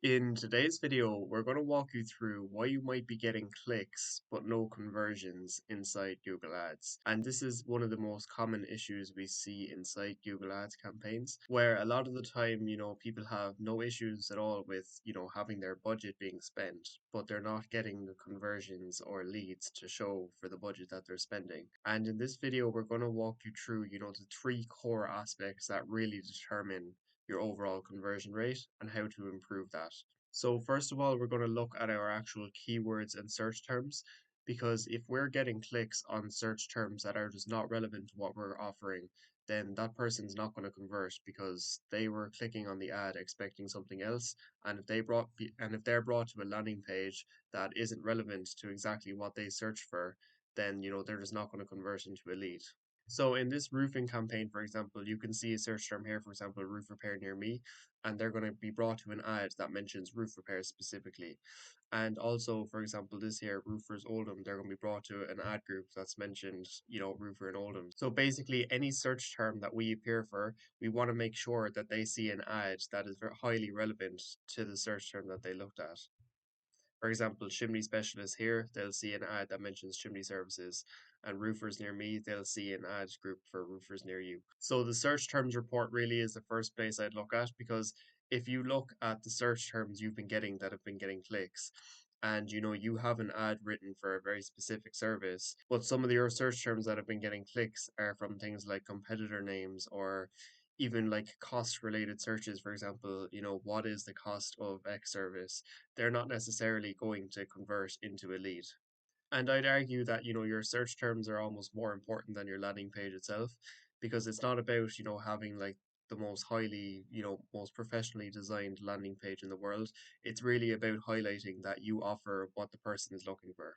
In today's video, we're going to walk you through why you might be getting clicks but no conversions inside Google Ads. And this is one of the most common issues we see inside Google Ads campaigns, where a lot of the time, people have no issues at all with, having their budget being spent, but they're not getting the conversions or leads to show for the budget that they're spending. And in this video, we're going to walk you through, the three core aspects that really determine your overall conversion rate and how to improve that. So first of all, we're going to look at our actual keywords and search terms because if we're getting clicks on search terms that are just not relevant to what we're offering, then that person's not going to convert because they were clicking on the ad expecting something else, and if they're brought to a landing page that isn't relevant to exactly what they searched for, then they're just not going to convert into a lead. So in this roofing campaign, for example, you can see a search term here, for example, roof repair near me, and they're going to be brought to an ad that mentions roof repairs specifically. And also, for example, this here, Roofers Oldham, they're going to be brought to an ad group that's mentioned, Roofer in Oldham. So basically, any search term that we appear for, we want to make sure that they see an ad that is very highly relevant to the search term that they looked at. For example, chimney specialist here, they'll see an ad that mentions chimney services, and roofers near me, they'll see an ad group for roofers near you. So the search terms report really is the first place I'd look at because if you look at the search terms you've been getting that have been getting clicks, and you have an ad written for a very specific service, but some of your search terms that have been getting clicks are from things like competitor names or even like cost related searches. For example, what is the cost of X service? They're not necessarily going to convert into a lead. And I'd argue that, your search terms are almost more important than your landing page itself because it's not about, having like the most highly, most professionally designed landing page in the world. It's really about highlighting that you offer what the person is looking for.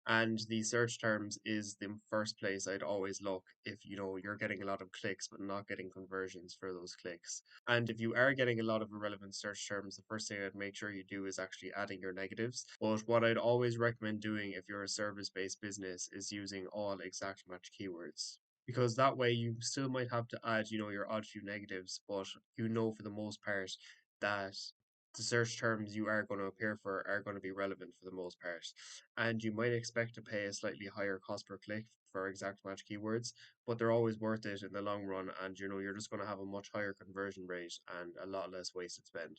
And the search terms is the first place I'd always look if you're getting a lot of clicks but not getting conversions for those clicks. And if you are getting a lot of irrelevant search terms, the first thing I'd make sure you do is actually adding your negatives. But what I'd always recommend doing if you're a service-based business is using all exact match keywords. Because that way you still might have to add, your odd few negatives, but for the most part that the search terms you are going to appear for are going to be relevant for the most part. And you might expect to pay a slightly higher cost per click for exact match keywords, but they're always worth it in the long run. And you're just going to have a much higher conversion rate and a lot less wasted spend.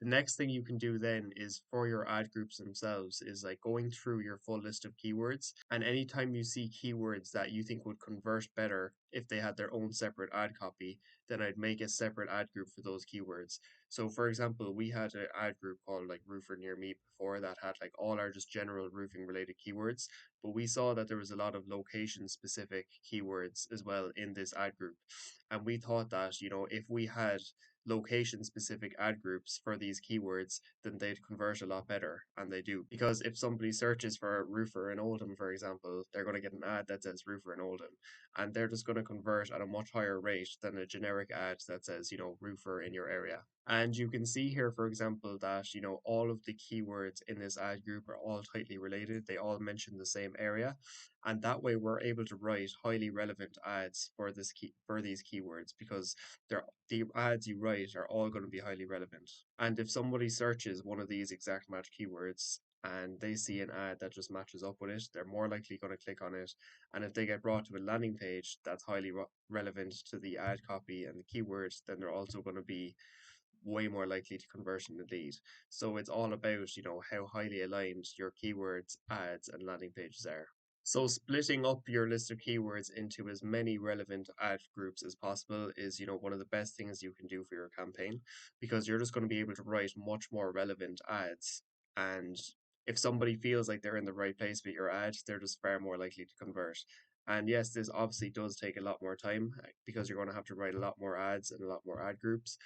The next thing you can do then is for your ad groups themselves is like going through your full list of keywords. And anytime you see keywords that you think would convert better if they had their own separate ad copy, then I'd make a separate ad group for those keywords. So for example, we had an ad group called like Roofer Near Me before that had like all our just general roofing related keywords, but we saw that there was a lot of location specific keywords as well in this ad group. And we thought that, if we had location specific ad groups for these keywords, then they'd convert a lot better. And they do. Because if somebody searches for a roofer in Oldham, for example, they're going to get an ad that says roofer in Oldham. And they're just going to convert at a much higher rate than a generic ad that says, roofer in your area. And you can see here, for example, that, all of the keywords in this ad group are all tightly related. They all mention the same area. And that way we're able to write highly relevant ads for these keywords because the ads you write are all going to be highly relevant. And if somebody searches one of these exact match keywords and they see an ad that just matches up with it, they're more likely going to click on it. And if they get brought to a landing page that's highly relevant to the ad copy and the keywords, then they're also going to be way more likely to convert in the lead. So it's all about, how highly aligned your keywords, ads, and landing pages are. So splitting up your list of keywords into as many relevant ad groups as possible is, one of the best things you can do for your campaign because you're just going to be able to write much more relevant ads. And if somebody feels like they're in the right place with your ad, they're just far more likely to convert. And yes, this obviously does take a lot more time because you're going to have to write a lot more ads and a lot more ad groups,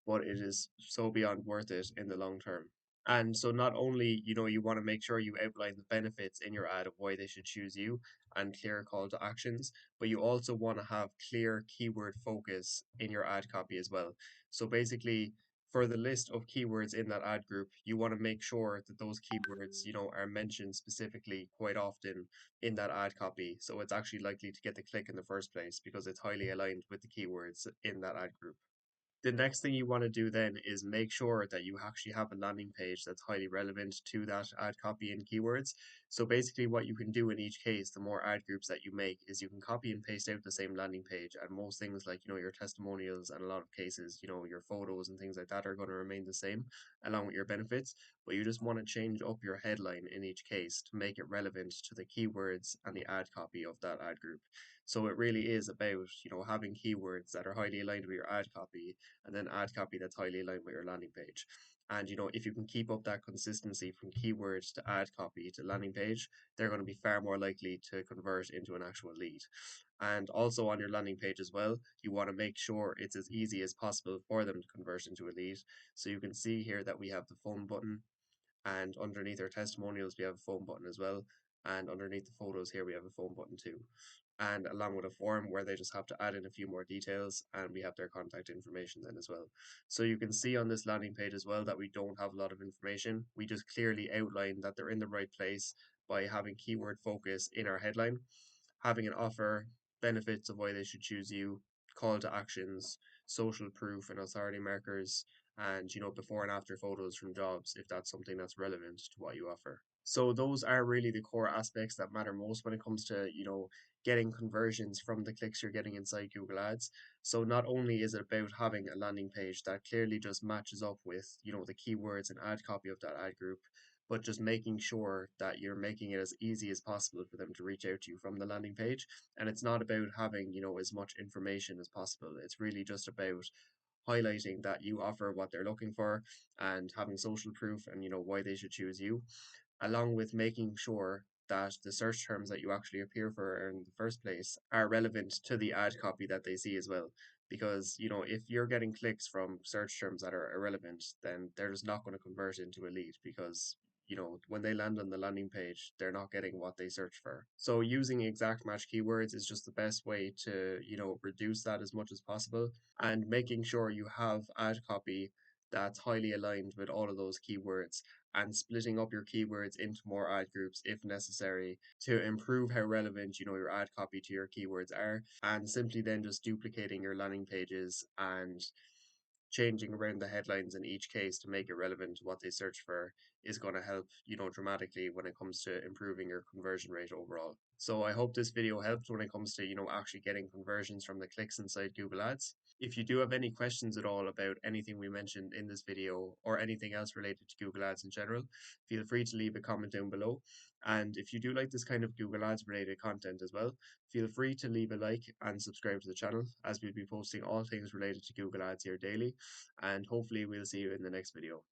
but it is so beyond worth it in the long term. And so not only, you want to make sure you outline the benefits in your ad of why they should choose you and clear call to actions, but you also want to have clear keyword focus in your ad copy as well. So basically, for the list of keywords in that ad group, you want to make sure that those keywords, are mentioned specifically quite often in that ad copy. So it's actually likely to get the click in the first place because it's highly aligned with the keywords in that ad group. The next thing you want to do then is make sure that you actually have a landing page that's highly relevant to that ad copy and keywords. So basically what you can do in each case, the more ad groups that you make, is you can copy and paste out the same landing page, and most things like, your testimonials and a lot of cases, your photos and things like that are going to remain the same along with your benefits, but you just want to change up your headline in each case to make it relevant to the keywords and the ad copy of that ad group. So it really is about, having keywords that are highly aligned with your ad copy and then ad copy that's highly aligned with your landing page. And if you can keep up that consistency from keywords to ad copy to landing page, they're going to be far more likely to convert into an actual lead. And also on your landing page as well, you want to make sure it's as easy as possible for them to convert into a lead. So you can see here that we have the phone button, and underneath our testimonials we have a phone button as well, and underneath the photos here we have a phone button too, and along with a form where they just have to add in a few more details, and we have their contact information then as well. So you can see on this landing page as well that we don't have a lot of information. We just clearly outline that they're in the right place by having keyword focus in our headline, having an offer, benefits of why they should choose you, call to actions, social proof and authority markers, and before and after photos from jobs if that's something that's relevant to what you offer. So those are really the core aspects that matter most when it comes to getting conversions from the clicks you're getting inside Google Ads. So not only is it about having a landing page that clearly just matches up with the keywords and ad copy of that ad group, but just making sure that you're making it as easy as possible for them to reach out to you from the landing page. And it's not about having as much information as possible. It's really just about highlighting that you offer what they're looking for, and having social proof and why they should choose you, along with making sure that the search terms that you actually appear for in the first place are relevant to the ad copy that they see as well. Because, if you're getting clicks from search terms that are irrelevant, then they're just not going to convert into a lead, because when they land on the landing page, they're not getting what they search for. So using exact match keywords is just the best way to, reduce that as much as possible, and making sure you have ad copy that's highly aligned with all of those keywords, and splitting up your keywords into more ad groups if necessary to improve how relevant your ad copy to your keywords are, and simply then just duplicating your landing pages and changing around the headlines in each case to make it relevant to what they search for is going to help dramatically when it comes to improving your conversion rate overall. So I hope this video helped when it comes to actually getting conversions from the clicks inside Google Ads. If you do have any questions at all about anything we mentioned in this video or anything else related to Google Ads in general, feel free to leave a comment down below. And if you do like this kind of Google Ads related content as well, feel free to leave a like and subscribe to the channel, as we'll be posting all things related to Google Ads here daily. And hopefully we'll see you in the next video.